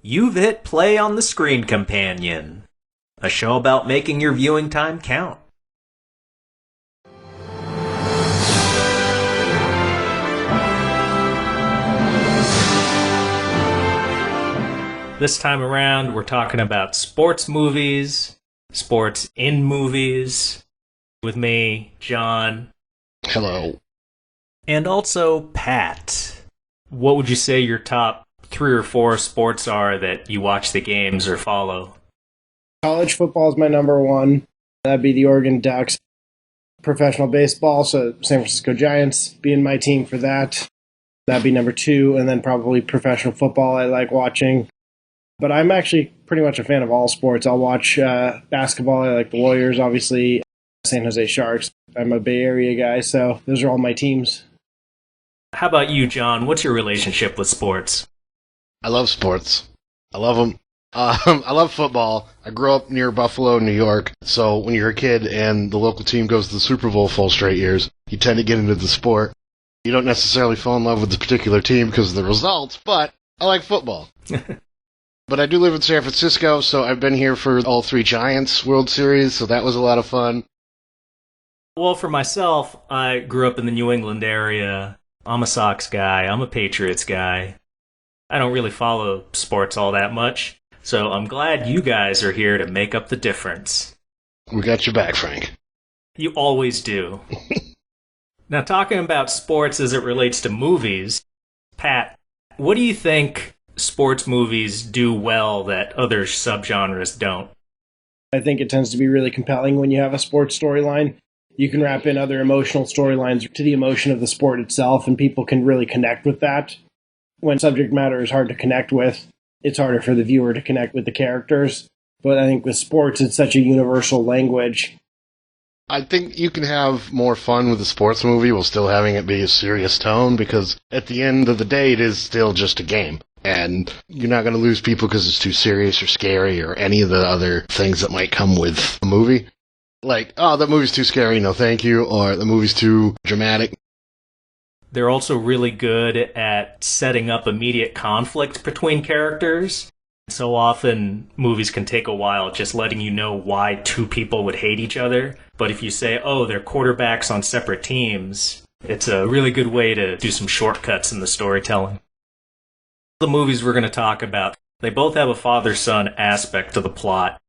You've hit play on the Screen Companion, a show about making your viewing time count. This time around, we're talking about sports movies, sports in movies, with me, John. Hello. And also Pat. What would you say your top 3 or 4 sports are that you watch the games or follow? College football is my number one. That'd be the Oregon Ducks. Professional baseball, so San Francisco Giants being my team for that. That'd be number 2. And then probably professional football I like watching. But I'm actually pretty much a fan of all sports. I'll watch basketball. I like the Warriors, obviously. San Jose Sharks. I'm a Bay Area guy, so those are all my teams. How about you, John? What's your relationship with sports? I love sports. I love them. I love football. I grew up near Buffalo, New York, so when you're a kid and the local team goes to the Super Bowl full straight years, you tend to get into the sport. You don't necessarily fall in love with the particular team because of the results, but I like football. But I do live in San Francisco, so I've been here for all 3 Giants World Series, so that was a lot of fun. Well, for myself, I grew up in the New England area. I'm a Sox guy. I'm a Patriots guy. I don't really follow sports all that much, so I'm glad you guys are here to make up the difference. We got your back, Frank. You always do. Now, talking about sports as it relates to movies, Pat, what do you think sports movies do well that other subgenres don't? I think it tends to be really compelling when you have a sports storyline. You can wrap in other emotional storylines to the emotion of the sport itself, and people can really connect with that. When subject matter is hard to connect with, it's harder for the viewer to connect with the characters. But I think with sports, it's such a universal language. I think you can have more fun with a sports movie while still having it be a serious tone, because at the end of the day, it is still just a game. And you're not going to lose people because it's too serious or scary or any of the other things that might come with a movie. Like, oh, that movie's too scary, no thank you, or the movie's too dramatic. They're also really good at setting up immediate conflict between characters. So often, movies can take a while just letting you know why 2 people would hate each other. But if you say, oh, they're quarterbacks on separate teams, it's a really good way to do some shortcuts in the storytelling. The movies we're going to talk about, they both have a father-son aspect to the plot.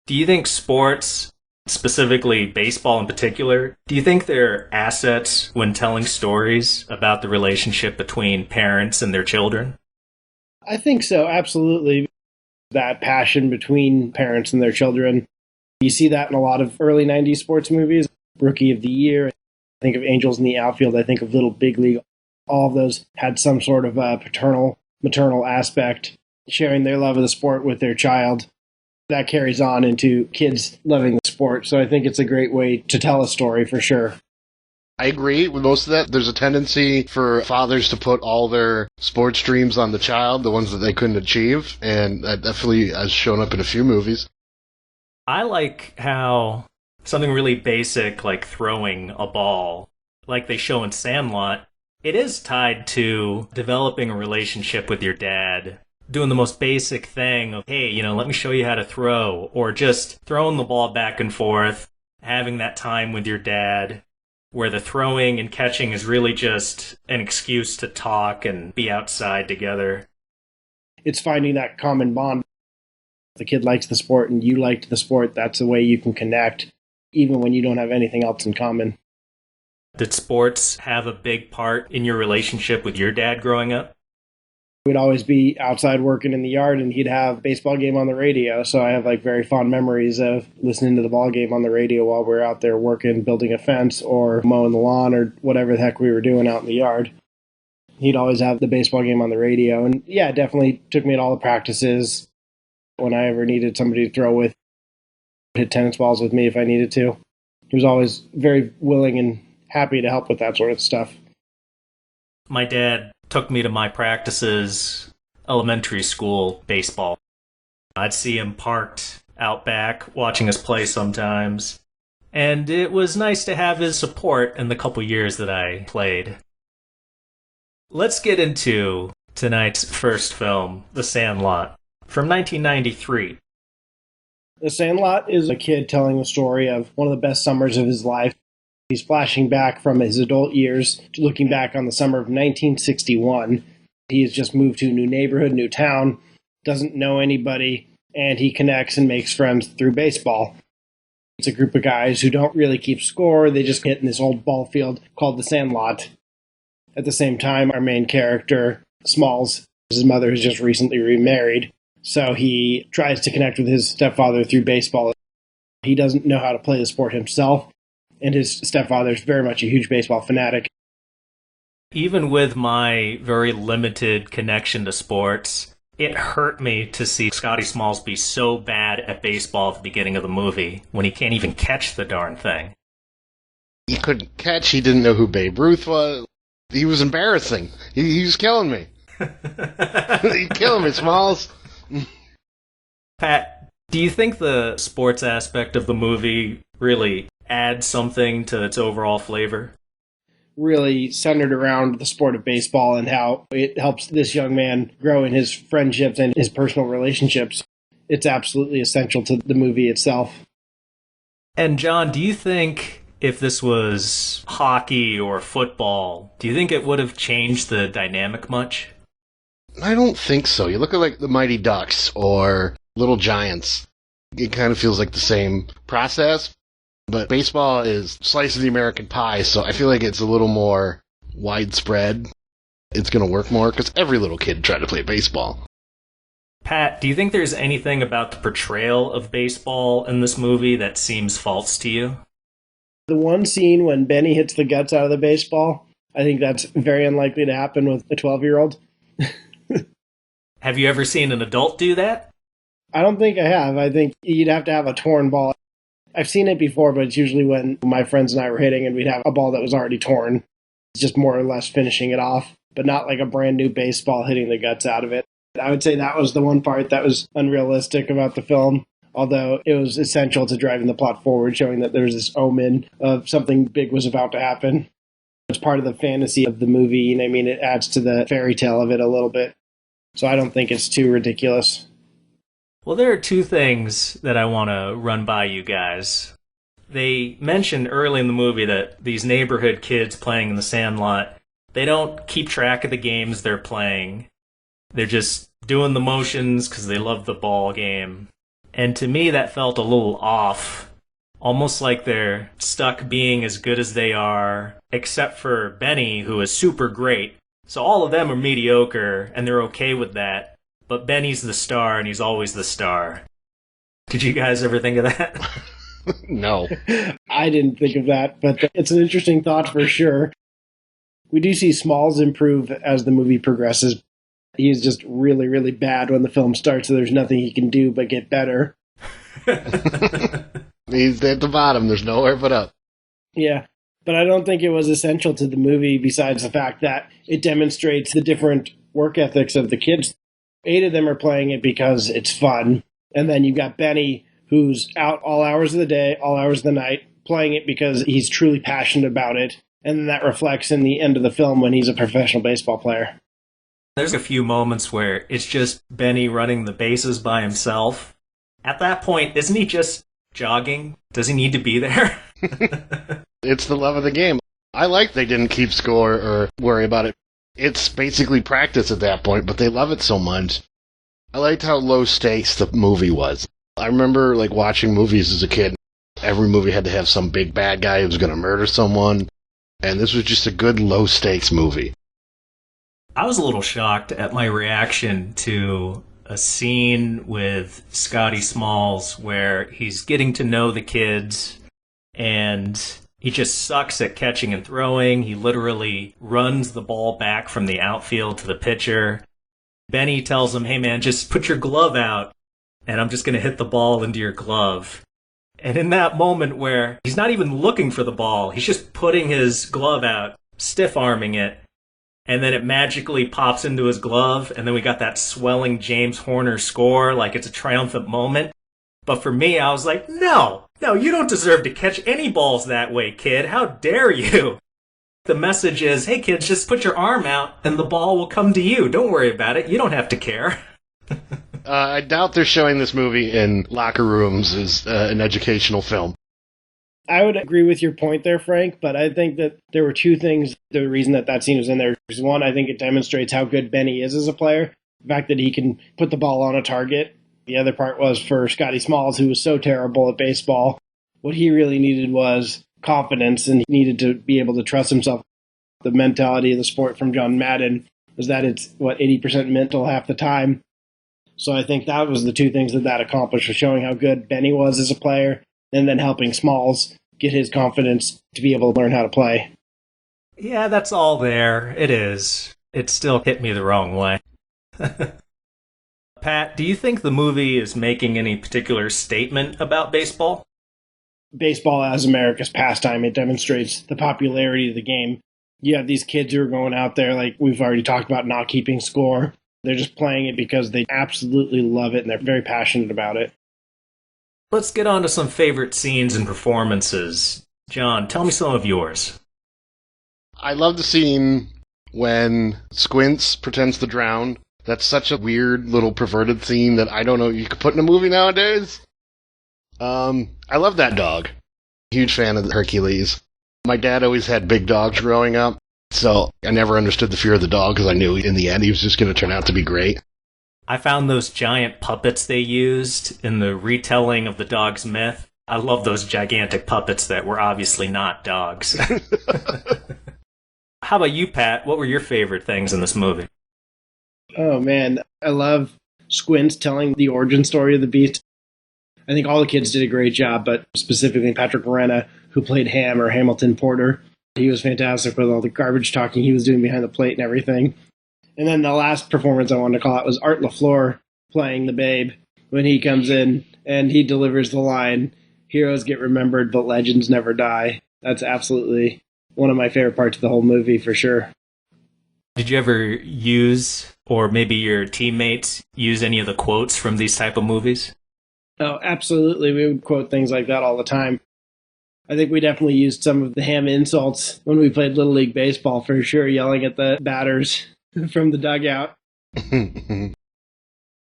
Do you think sports, specifically baseball in particular, do you think they're assets when telling stories about the relationship between parents and their children? I think so, absolutely. That passion between parents and their children. You see that in a lot of early 90s sports movies. Rookie of the Year, I think of Angels in the Outfield, I think of Little Big League. All of those had some sort of paternal, maternal aspect, sharing their love of the sport with their child. That carries on into kids loving the sport. So I think it's a great way to tell a story for sure. I agree with most of that. There's a tendency for fathers to put all their sports dreams on the child, the ones that they couldn't achieve, and that definitely has shown up in a few movies. I like how something really basic like throwing a ball, like they show in Sandlot, it is tied to developing a relationship with your dad. Doing the most basic thing of, hey, let me show you how to throw, or just throwing the ball back and forth, having that time with your dad, where the throwing and catching is really just an excuse to talk and be outside together. It's finding that common bond. If the kid likes the sport and you liked the sport, that's a way you can connect, even when you don't have anything else in common. Did sports have a big part in your relationship with your dad growing up? We'd always be outside working in the yard, and he'd have a baseball game on the radio. So I have very fond memories of listening to the ball game on the radio while we were out there working, building a fence or mowing the lawn or whatever the heck we were doing out in the yard. He'd always have the baseball game on the radio. And yeah, definitely took me to all the practices when I ever needed somebody to throw with, hit tennis balls with me if I needed to. He was always very willing and happy to help with that sort of stuff. My dad took me to my practices, elementary school baseball. I'd see him parked out back, watching us play sometimes. And it was nice to have his support in the couple years that I played. Let's get into tonight's first film, The Sandlot. from 1993. The Sandlot is a kid telling the story of one of the best summers of his life. He's flashing back from his adult years, looking back on the summer of 1961. He has just moved to a new neighborhood, new town, doesn't know anybody, and he connects and makes friends through baseball. It's a group of guys who don't really keep score. They just hit in this old ball field called the Sandlot. At the same time, our main character, Smalls, his mother has just recently remarried, so he tries to connect with his stepfather through baseball. He doesn't know how to play the sport himself, and his stepfather is very much a huge baseball fanatic. Even with my very limited connection to sports, it hurt me to see Scotty Smalls be so bad at baseball at the beginning of the movie when he can't even catch the darn thing. He couldn't catch. He didn't know who Babe Ruth was. He was embarrassing. He was killing me. He's killing me, Smalls. Pat, do you think the sports aspect of the movie really adds something to its overall flavor? Really centered around the sport of baseball and how it helps this young man grow in his friendships and his personal relationships. It's absolutely essential to the movie itself. And John, do you think if this was hockey or football, do you think it would have changed the dynamic much? I don't think so. You look at like the Mighty Ducks or Little Giants. It kind of feels like the same process. But baseball is slice of the American pie, so I feel like it's a little more widespread. It's going to work more, because every little kid tried to play baseball. Pat, do you think there's anything about the portrayal of baseball in this movie that seems false to you? The one scene when Benny hits the guts out of the baseball, I think that's very unlikely to happen with a 12-year-old. Have you ever seen an adult do that? I don't think I have. I think you'd have to have a torn ball. I've seen it before, but it's usually when my friends and I were hitting and we'd have a ball that was already torn. It's just more or less finishing it off, but not like a brand new baseball hitting the guts out of it. I would say that was the one part that was unrealistic about the film, although it was essential to driving the plot forward, showing that there was this omen of something big was about to happen. It's part of the fantasy of the movie, and I mean, it adds to the fairy tale of it a little bit. So I don't think it's too ridiculous. Well, there are two things that I want to run by you guys. They mentioned early in the movie that these neighborhood kids playing in the Sandlot, they don't keep track of the games they're playing. They're just doing the motions because they love the ball game. And to me, that felt a little off. Almost like they're stuck being as good as they are, except for Benny, who is super great. So all of them are mediocre, and they're okay with that. But Benny's the star, and he's always the star. Did you guys ever think of that? No. I didn't think of that, but it's an interesting thought for sure. We do see Smalls improve as the movie progresses. He's just really, really bad when the film starts, so there's nothing he can do but get better. He's at the bottom. There's nowhere but up. Yeah, but I don't think it was essential to the movie besides the fact that it demonstrates the different work ethics of the kids. 8 of them are playing it because it's fun. And then you've got Benny, who's out all hours of the day, all hours of the night, playing it because he's truly passionate about it. And that reflects in the end of the film when he's a professional baseball player. There's a few moments where it's just Benny running the bases by himself. At that point, isn't he just jogging? Does he need to be there? It's the love of the game. I like they didn't keep score or worry about it. It's basically practice at that point, but they love it so much. I liked how low stakes the movie was. I remember like watching movies as a kid. Every movie had to have some big bad guy who was going to murder someone, and this was just a good low stakes movie. I was a little shocked at my reaction to a scene with Scotty Smalls where he's getting to know the kids and he just sucks at catching and throwing. He literally runs the ball back from the outfield to the pitcher. Benny tells him, hey man, just put your glove out and I'm just going to hit the ball into your glove. And in that moment where he's not even looking for the ball, he's just putting his glove out, stiff-arming it, and then it magically pops into his glove, and then we got that swelling James Horner score like it's a triumphant moment. But for me, I was like, no, you don't deserve to catch any balls that way, kid. How dare you? The message is, hey kids, just put your arm out and the ball will come to you. Don't worry about it. You don't have to care. I doubt they're showing this movie in locker rooms as an educational film. I would agree with your point there, Frank, but I think that there were two things. The reason that scene was in there is, one, I think it demonstrates how good Benny is as a player. The fact that he can put the ball on a target. The other part was for Scotty Smalls, who was so terrible at baseball. What he really needed was confidence, and he needed to be able to trust himself. The mentality of the sport from John Madden is that it's, 80% mental half the time. So I think that was the two things that accomplished, was showing how good Benny was as a player, and then helping Smalls get his confidence to be able to learn how to play. Yeah, that's all there. It is. It still hit me the wrong way. Pat, do you think the movie is making any particular statement about baseball? Baseball as America's pastime, it demonstrates the popularity of the game. You have these kids who are going out there, like we've already talked about, not keeping score. They're just playing it because they absolutely love it and they're very passionate about it. Let's get on to some favorite scenes and performances. John, tell me some of yours. I love the scene when Squints pretends to drown. That's such a weird little perverted scene that I don't know you could put in a movie nowadays. I love that dog. Huge fan of Hercules. My dad always had big dogs growing up, so I never understood the fear of the dog because I knew in the end he was just going to turn out to be great. I found those giant puppets they used in the retelling of the dog's myth. I love those gigantic puppets that were obviously not dogs. How about you, Pat? What were your favorite things in this movie? Oh, man. I love Squints telling the origin story of the beast. I think all the kids did a great job, but specifically Patrick Morena, who played Ham or Hamilton Porter. He was fantastic with all the garbage talking he was doing behind the plate and everything. And then the last performance I wanted to call out was Art LaFleur playing the Babe when he comes in and he delivers the line, "Heroes get remembered, but legends never die." That's absolutely one of my favorite parts of the whole movie, for sure. Did you ever use, or maybe your teammates use, any of the quotes from these type of movies? Oh, absolutely. We would quote things like that all the time. I think we definitely used some of the Ham insults when we played Little League Baseball, for sure, yelling at the batters from the dugout.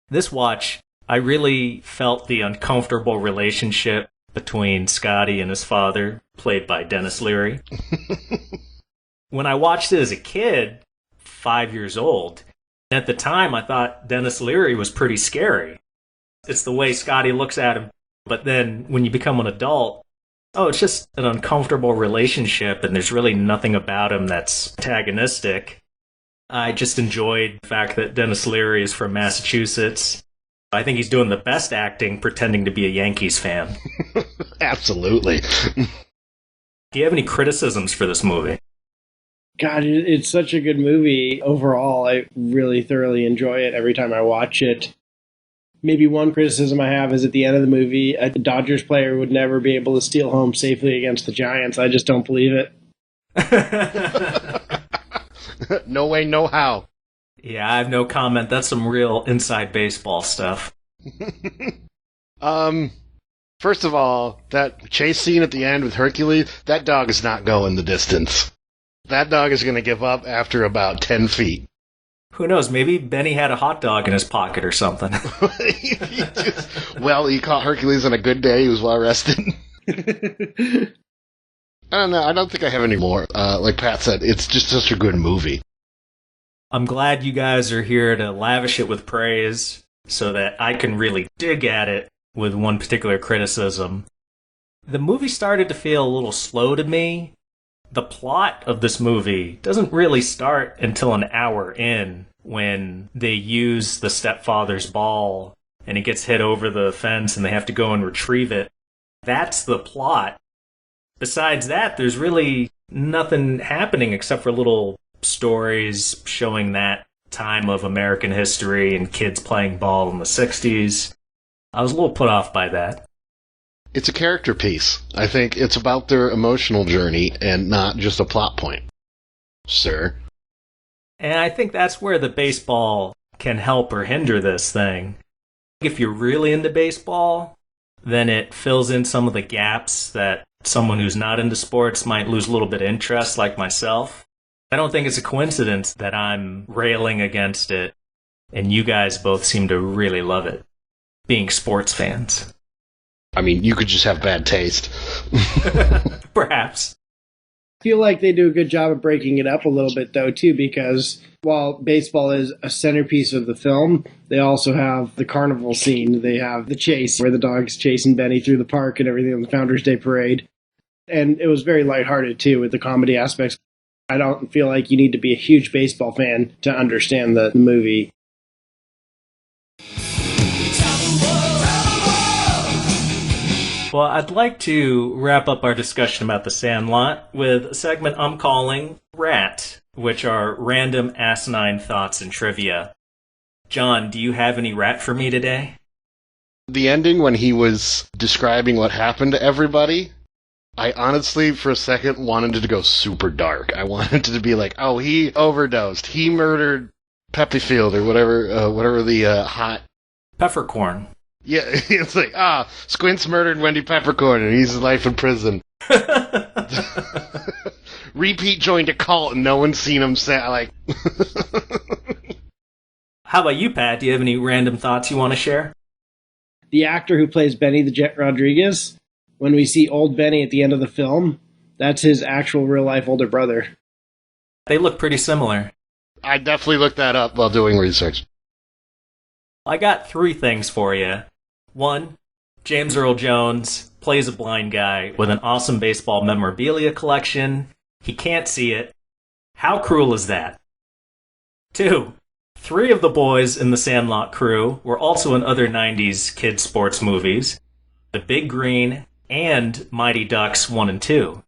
This watch, I really felt the uncomfortable relationship between Scotty and his father, played by Dennis Leary. When I watched it as a kid, 5 years old, at the time I thought Dennis Leary was pretty scary. It's the way Scotty looks at him. But then when you become an adult, it's just an uncomfortable relationship and there's really nothing about him that's antagonistic. I just enjoyed the fact that Dennis Leary is from Massachusetts. I think he's doing the best acting pretending to be a Yankees fan. Absolutely. Do you have any criticisms for this movie? God, it's such a good movie overall. I really thoroughly enjoy it every time I watch it. Maybe one criticism I have is at the end of the movie, a Dodgers player would never be able to steal home safely against the Giants. I just don't believe it. No way, no how. Yeah, I have no comment. That's some real inside baseball stuff. First of all, that chase scene at the end with Hercules, that dog is not going the distance. That dog is going to give up after about 10 feet. Who knows? Maybe Benny had a hot dog in his pocket or something. He caught Hercules on a good day. He was well rested. I don't know. I don't think I have any more. Like Pat said, it's just such a good movie. I'm glad you guys are here to lavish it with praise so that I can really dig at it with one particular criticism. The movie started to feel a little slow to me. The plot of this movie doesn't really start until an hour in when they use the stepfather's ball and it gets hit over the fence and they have to go and retrieve it. That's the plot. Besides that, there's really nothing happening except for little stories showing that time of American history and kids playing ball in the 60s. I was a little put off by that. It's a character piece. I think it's about their emotional journey and not just a plot point, sir. And I think that's where the baseball can help or hinder this thing. If you're really into baseball, then it fills in some of the gaps that someone who's not into sports might lose a little bit of interest, like myself. I don't think it's a coincidence that I'm railing against it. and you guys both seem to really love it, being sports fans. I mean, you could just have bad taste. Perhaps. I feel like they do a good job of breaking it up a little bit, though, too, because while baseball is a centerpiece of the film, they also have the carnival scene. They have the chase, where the dog's chasing Benny through the park and everything on the Founders Day Parade. And it was very lighthearted, too, with the comedy aspects. I don't feel like you need to be a huge baseball fan to understand the movie. Well, I'd like to wrap up our discussion about The Sandlot with a segment I'm calling Rat, which are random asinine thoughts and trivia. John, do you have any rat for me today? The ending, when he was describing what happened to everybody, I honestly, for a second, wanted it to go super dark. I wanted it to be like, oh, he overdosed. He murdered Peppyfield, or whatever the hot... Peppercorn. Yeah, it's like, Squints murdered Wendy Peppercorn, and he's life in prison. Repeat joined a cult, and no one's seen him say, like... How about you, Pat? Do you have any random thoughts you want to share? The actor who plays Benny the Jet Rodriguez, when we see old Benny at the end of the film, that's his actual real-life older brother. They look pretty similar. I definitely looked that up while doing research. I got 3 things for you. 1, James Earl Jones plays a blind guy with an awesome baseball memorabilia collection. He can't see it. How cruel is that? 2, 3 of the boys in the Sandlot crew were also in other 90s kids' sports movies, The Big Green and Mighty Ducks 1 and 2.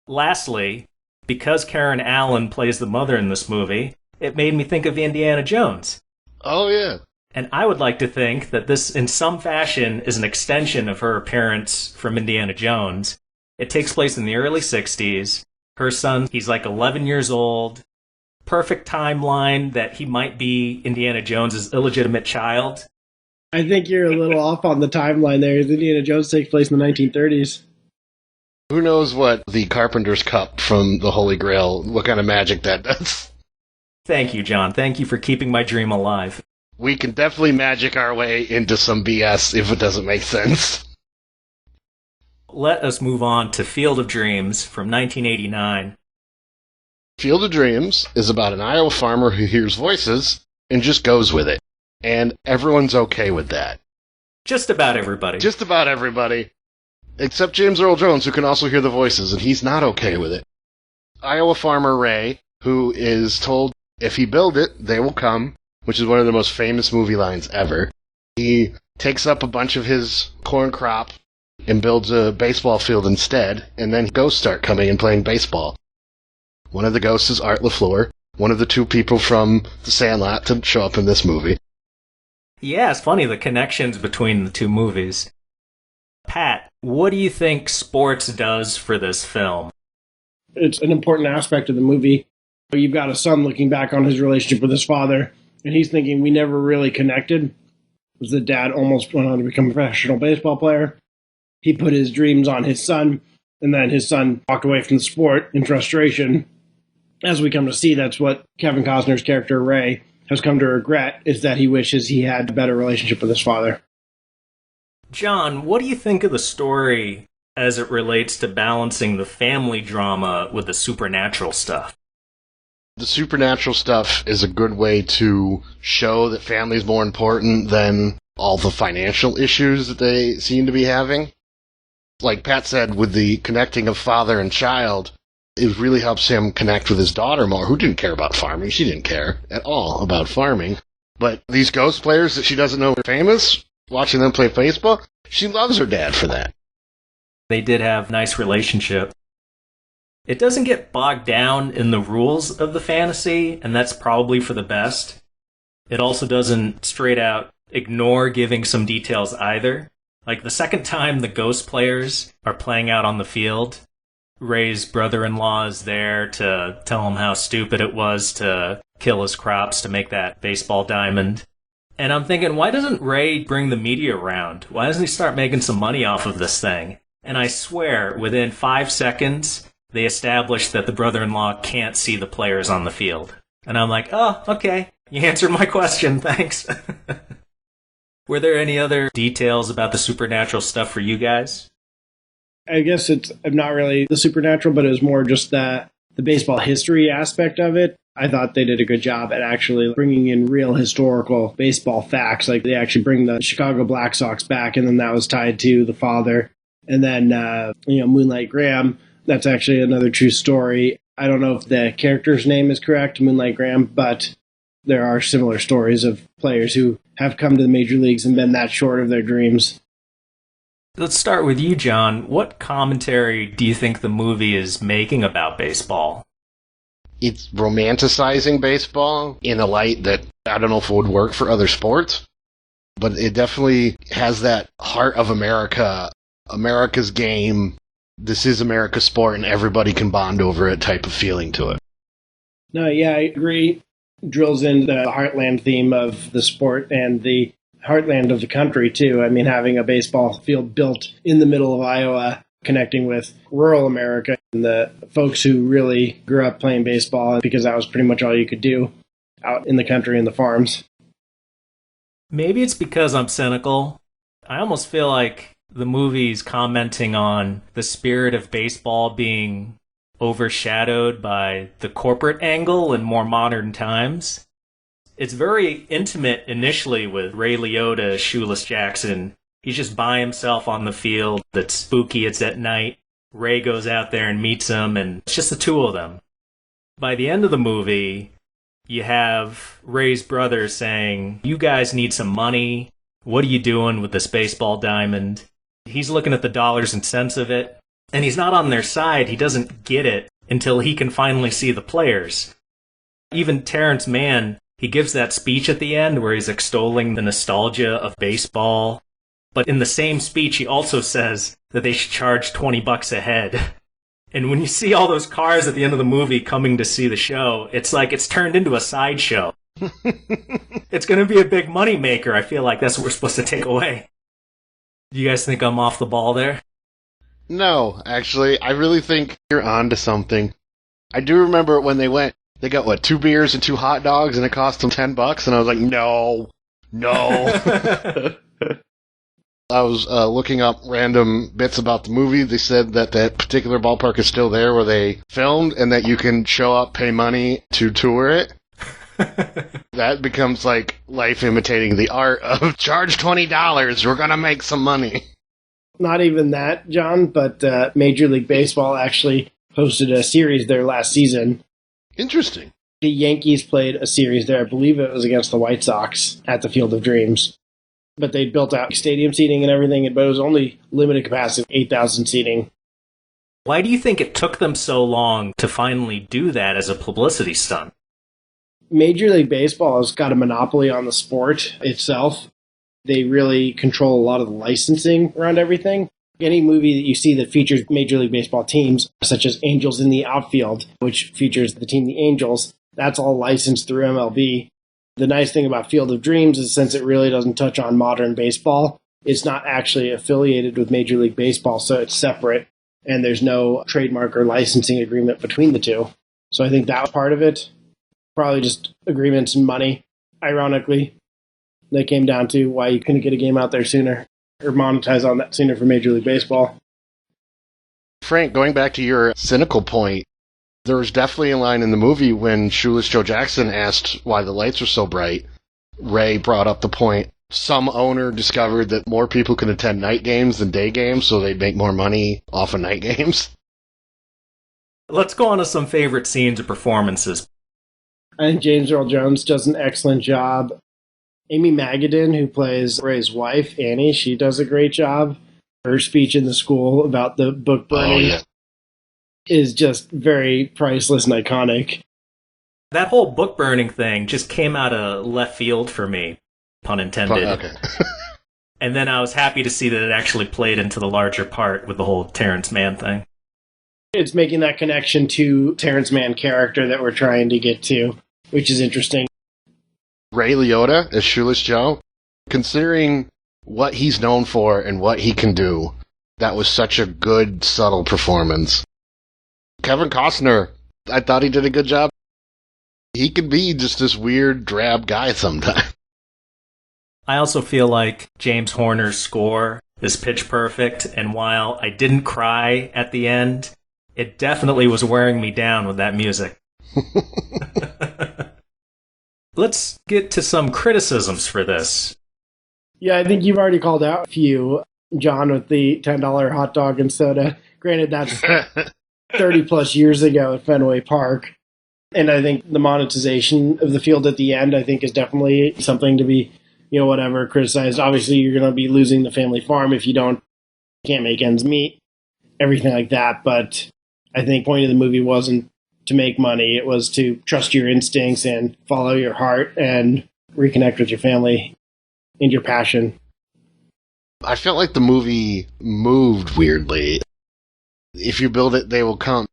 Lastly, because Karen Allen plays the mother in this movie, it made me think of Indiana Jones. Oh, yeah. And I would like to think that this, in some fashion, is an extension of her appearance from Indiana Jones. It takes place in the early 60s. Her son, he's like 11 years old. Perfect timeline that he might be Indiana Jones' illegitimate child. I think you're a little off on the timeline there. Indiana Jones takes place in the 1930s. Who knows what the Carpenter's Cup from the Holy Grail, what kind of magic that does. Thank you, John. Thank you for keeping my dream alive. We can definitely magic our way into some BS if it doesn't make sense. Let us move on to Field of Dreams from 1989. Field of Dreams is about an Iowa farmer who hears voices and just goes with it. And everyone's okay with that. Just about everybody. Just about everybody. Except James Earl Jones, who can also hear the voices, and he's not okay with it. Iowa farmer Ray, who is told if he build it, they will come, which is one of the most famous movie lines ever. He takes up a bunch of his corn crop and builds a baseball field instead, and then ghosts start coming and playing baseball. One of the ghosts is Art LaFleur, one of the 2 people from The Sandlot to show up in this movie. Yeah, it's funny, the connections between the 2 movies. Pat, what do you think sports does for this film? It's an important aspect of the movie. You've got a son looking back on his relationship with his father, and he's thinking, we never really connected. Was the dad almost went on to become a professional baseball player. He put his dreams on his son, and then his son walked away from the sport in frustration. As we come to see, that's what Kevin Costner's character, Ray, has come to regret, is that he wishes he had a better relationship with his father. John, what do you think of the story as it relates to balancing the family drama with the supernatural stuff? The supernatural stuff is a good way to show that family is more important than all the financial issues that they seem to be having. Like Pat said, with the connecting of father and child, it really helps him connect with his daughter more, who didn't care about farming. She didn't care at all about farming. But these ghost players that she doesn't know are famous, watching them play baseball, she loves her dad for that. They did have a nice relationship. It doesn't get bogged down in the rules of the fantasy, and that's probably for the best. It also doesn't straight out ignore giving some details either. Like the second time the ghost players are playing out on the field, Ray's brother-in-law is there to tell him how stupid it was to kill his crops to make that baseball diamond. And I'm thinking, why doesn't Ray bring the media around? Why doesn't he start making some money off of this thing? And I swear, within 5 seconds, they established that the brother-in-law can't see the players on the field. And I'm like, oh, okay. You answered my question, thanks. Were there any other details about the supernatural stuff for you guys? I guess it's not really the supernatural, but it was more just the baseball history aspect of it. I thought they did a good job at actually bringing in real historical baseball facts. Like they actually bring the Chicago Black Sox back, and then that was tied to the father. And then, Moonlight Graham, that's actually another true story. I don't know if the character's name is correct, Moonlight Graham, but there are similar stories of players who have come to the major leagues and been that short of their dreams. Let's start with you, John. What commentary do you think the movie is making about baseball? It's romanticizing baseball in a light that I don't know if it would work for other sports, but it definitely has that heart of America, America's game, this is America's sport and everybody can bond over it type of feeling to it. No, yeah, I agree. Drills in the heartland theme of the sport and the heartland of the country, too. I mean, having a baseball field built in the middle of Iowa, connecting with rural America and the folks who really grew up playing baseball because that was pretty much all you could do out in the country and the farms. Maybe it's because I'm cynical. I almost feel like the movie's commenting on the spirit of baseball being overshadowed by the corporate angle in more modern times. It's very intimate initially with Ray Liotta, Shoeless Jackson. He's just by himself on the field. It's spooky. It's at night. Ray goes out there and meets him, and it's just the two of them. By the end of the movie, you have Ray's brother saying, "You guys need some money. What are you doing with this baseball diamond?" He's looking at the dollars and cents of it, and he's not on their side. He doesn't get it until he can finally see the players. Even Terrence Mann, he gives that speech at the end where he's extolling the nostalgia of baseball. But in the same speech, he also says that they should charge $20 a head. And when you see all those cars at the end of the movie coming to see the show, it's like it's turned into a sideshow. It's going to be a big money maker. I feel like that's what we're supposed to take away. Do you guys think I'm off the ball there? No, actually, I really think you're on to something. I do remember when they got, 2 beers and 2 hot dogs, and it cost them $10, and I was like, no. I was looking up random bits about the movie. They said that particular ballpark is still there where they filmed, and that you can show up, pay money to tour it. That becomes like life imitating the art of charge $20, we're going to make some money. Not even that, John, but Major League Baseball actually hosted a series there last season. Interesting. The Yankees played a series there. I believe it was against the White Sox at the Field of Dreams. But they built out stadium seating and everything, but it was only limited capacity, 8,000 seating. Why do you think it took them so long to finally do that as a publicity stunt? Major League Baseball has got a monopoly on the sport itself. They really control a lot of the licensing around everything. Any movie that you see that features Major League Baseball teams, such as Angels in the Outfield, which features the team the Angels, that's all licensed through MLB. The nice thing about Field of Dreams is since it really doesn't touch on modern baseball, it's not actually affiliated with Major League Baseball, so it's separate, and there's no trademark or licensing agreement between the two. So I think that was part of it. Probably just agreements and money. Ironically, that came down to why you couldn't get a game out there sooner or monetize on that sooner for Major League Baseball. Frank, going back to your cynical point, there was definitely a line in the movie when Shoeless Joe Jackson asked why the lights were so bright. Ray brought up the point, some owner discovered that more people could attend night games than day games, so they'd make more money off of night games. Let's go on to some favorite scenes or performances. I think James Earl Jones does an excellent job. Amy Magadan, who plays Ray's wife, Annie, she does a great job. Her speech in the school about the book burning is just very priceless and iconic. That whole book burning thing just came out of left field for me, pun intended. Okay. And then I was happy to see that it actually played into the larger part with the whole Terrence Mann thing. It's making that connection to Terrence Mann character that we're trying to get to, which is interesting. Ray Liotta as Shoeless Joe, considering what he's known for and what he can do, that was such a good, subtle performance. Kevin Costner, I thought he did a good job. He could be just this weird, drab guy sometimes. I also feel like James Horner's score is pitch perfect, and while I didn't cry at the end, it definitely was wearing me down with that music. Let's get to some criticisms for this. Yeah, I think you've already called out a few, John, with the $10 hot dog and soda. Granted, that's 30 plus years ago at Fenway Park. And I think the monetization of the field at the end, I think, is definitely something to be, whatever, criticized. Obviously, you're going to be losing the family farm if you can't make ends meet, everything like that. But I think the point of the movie wasn't to make money. It was to trust your instincts and follow your heart and reconnect with your family and your passion. I felt like the movie moved weirdly. If you build it, they will come.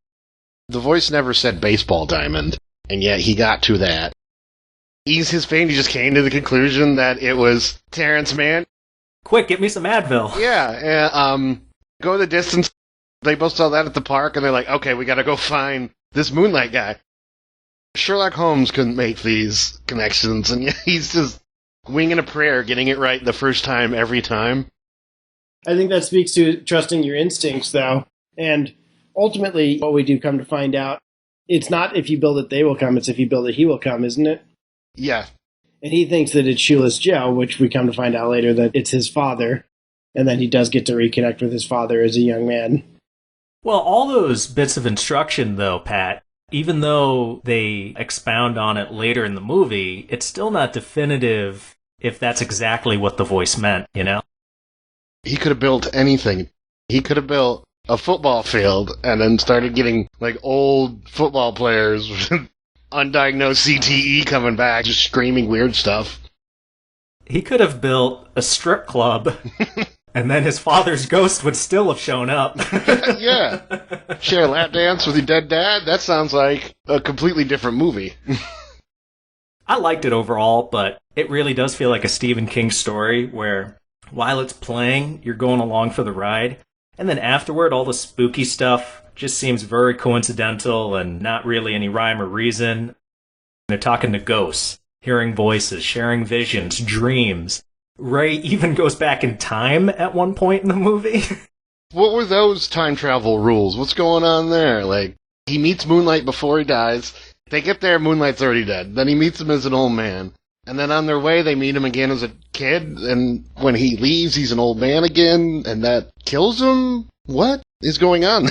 The voice never said baseball diamond, and yet he got to that. Ease his pain, he just came to the conclusion that it was Terrence Mann. Quick, get me some Advil. Yeah, go the distance. They both saw that at the park, and they're like, okay, we gotta go find this Moonlight guy. Sherlock Holmes couldn't make these connections, and he's just winging a prayer, getting it right the first time, every time. I think that speaks to trusting your instincts, though. And ultimately, what we do come to find out, it's not if you build it, they will come. It's if you build it, he will come, isn't it? Yeah. And he thinks that it's Shoeless Joe, which we come to find out later that it's his father. And then he does get to reconnect with his father as a young man. Well, all those bits of instruction, though, Pat, even though they expound on it later in the movie, it's still not definitive if that's exactly what the voice meant, He could have built anything. He could have built a football field and then started getting, old football players with undiagnosed CTE coming back, just screaming weird stuff. He could have built a strip club, and then his father's ghost would still have shown up. Yeah. Share a lap dance with your dead dad? That sounds like a completely different movie. I liked it overall, but it really does feel like a Stephen King story where while it's playing, you're going along for the ride, and then afterward, all the spooky stuff just seems very coincidental and not really any rhyme or reason. They're talking to ghosts, hearing voices, sharing visions, dreams. Ray even goes back in time at one point in the movie. What were those time travel rules? What's going on there? He meets Moonlight before he dies. They get there, Moonlight's already dead. Then he meets him as an old man. And then on their way, they meet him again as a kid. And when he leaves, he's an old man again. And that kills him? What is going on?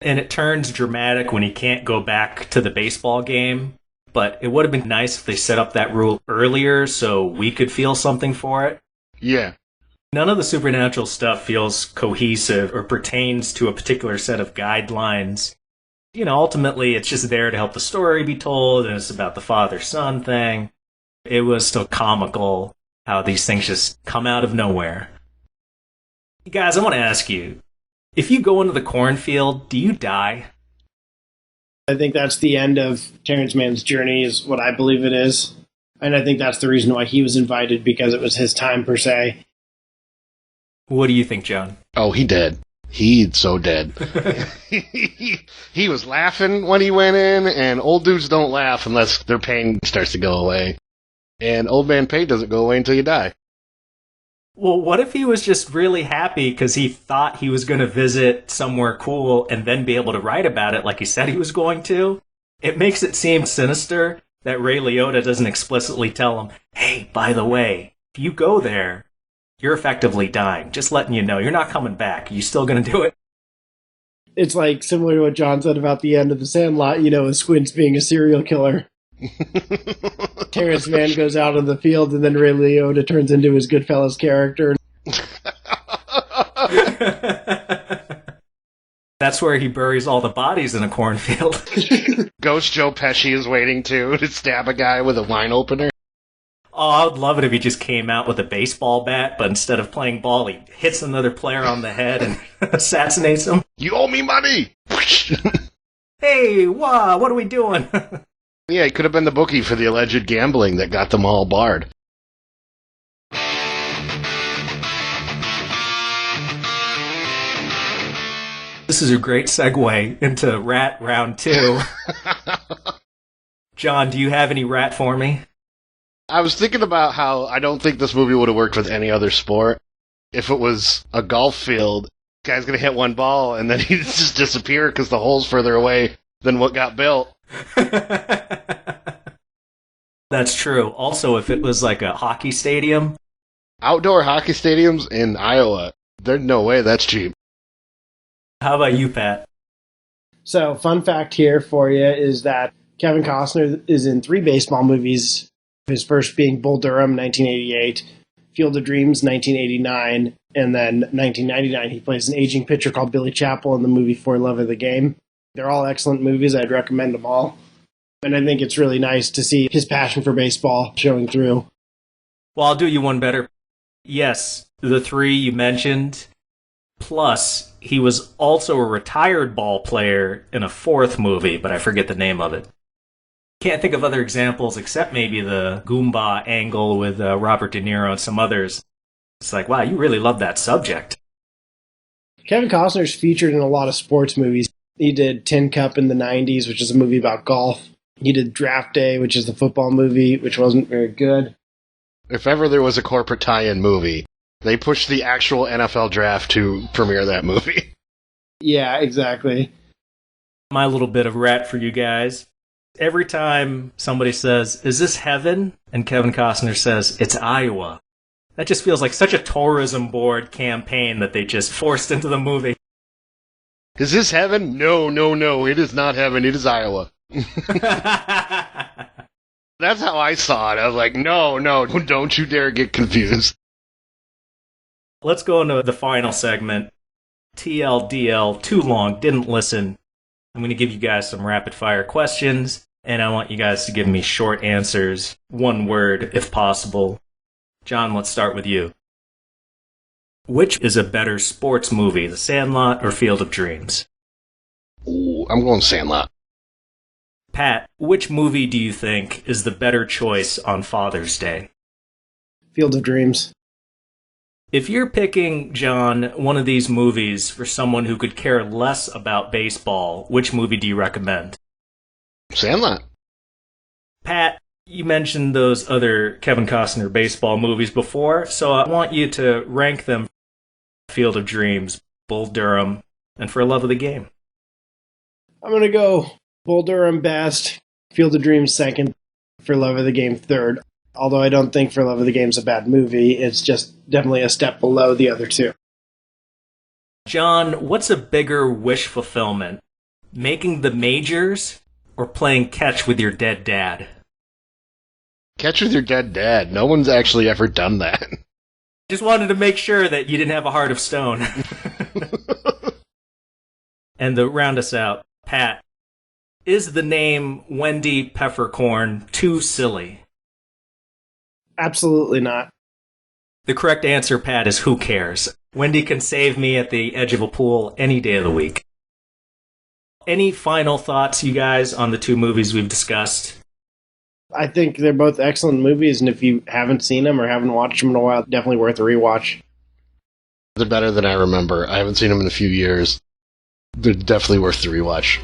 And it turns dramatic when he can't go back to the baseball game. But it would have been nice if they set up that rule earlier so we could feel something for it. Yeah. None of the supernatural stuff feels cohesive or pertains to a particular set of guidelines. Ultimately, it's just there to help the story be told, and it's about the father-son thing. It was still comical how these things just come out of nowhere. You guys, I want to ask you, if you go into the cornfield, do you die? I think that's the end of Terrence Mann's journey, is what I believe it is. And I think that's the reason why he was invited, because it was his time, per se. What do you think, John? Oh, he dead. He's so dead. He was laughing when he went in, and old dudes don't laugh unless their pain starts to go away. And old man pain doesn't go away until you die. Well, what if he was just really happy because he thought he was going to visit somewhere cool and then be able to write about it like he said he was going to? It makes it seem sinister that Ray Liotta doesn't explicitly tell him, hey, by the way, if you go there, you're effectively dying. Just letting you know, you're not coming back. Are you still going to do it? It's similar to what John said about the end of The Sandlot, with Squints being a serial killer. Terrence Mann goes out on the field, and then Ray Liotta turns into his Goodfellas character. That's where he buries all the bodies in a cornfield. Ghost Joe Pesci is waiting, too, to stab a guy with a wine opener. Oh, I would love it if he just came out with a baseball bat, but instead of playing ball, he hits another player on the head and assassinates him. You owe me money! Hey, what are we doing? Yeah, he could have been the bookie for the alleged gambling that got them all barred. This is a great segue into Rat Round 2. John, do you have any rat for me? I was thinking about how I don't think this movie would have worked with any other sport. If it was a golf field, guy's gonna hit one ball and then he'd just disappear because the hole's further away than what got built. That's true. Also, if it was like a hockey stadium. Outdoor hockey stadiums in Iowa, there's no way that's cheap. How about you, Pat? So, fun fact here for you is that Kevin Costner is in 3 baseball movies. His first being Bull Durham, 1988, Field of Dreams, 1989, and then 1999 he plays an aging pitcher called Billy Chapel in the movie For Love of the Game. They're all excellent movies. I'd recommend them all. And I think it's really nice to see his passion for baseball showing through. Well, I'll do you one better. Yes, the 3 you mentioned. Plus, he was also a retired ball player in a 4th movie, but I forget the name of it. Can't think of other examples except maybe the Goomba angle with Robert De Niro and some others. It's like, wow, you really love that subject. Kevin Costner's featured in a lot of sports movies. He did Tin Cup in the 90s, which is a movie about golf. He did Draft Day, which is the football movie, which wasn't very good. If ever there was a corporate tie-in movie, they pushed the actual NFL draft to premiere that movie. Yeah, exactly. My little bit of rat for you guys. Every time somebody says, "Is this heaven?" and Kevin Costner says, "It's Iowa," that just feels like such a tourism board campaign that they just forced into the movie. Is this heaven? No, no, no. It is not heaven. It is Iowa. That's how I saw it. I was like, no, don't you dare get confused. Let's go into the final segment. TLDL, too long, didn't listen. I'm going to give you guys some rapid-fire questions, and I want you guys to give me short answers, 1 word if possible. John, let's start with you. Which is a better sports movie, The Sandlot or Field of Dreams? Ooh, I'm going Sandlot. Pat, which movie do you think is the better choice on Father's Day? Field of Dreams. If you're picking, John, one of these movies for someone who could care less about baseball, which movie do you recommend? Sandlot. Pat, you mentioned those other Kevin Costner baseball movies before, so I want you to rank them. Field of Dreams, Bull Durham, and For Love of the Game. I'm going to go Bull Durham best, Field of Dreams second, For Love of the Game third. Although I don't think For Love of the Game is a bad movie, it's just definitely a step below the other 2. John, what's a bigger wish fulfillment? Making the majors or playing catch with your dead dad? Catch with your dead dad. No one's actually ever done that. Just wanted to make sure that you didn't have a heart of stone. And to round us out, Pat, is the name Wendy Peppercorn too silly? Absolutely not. The correct answer, Pat, is who cares? Wendy can save me at the edge of a pool any day of the week. Any final thoughts, you guys, on the 2 movies we've discussed? I think they're both excellent movies, and if you haven't seen them or haven't watched them in a while, definitely worth a rewatch. They're better than I remember. I haven't seen them in a few years. They're definitely worth the rewatch.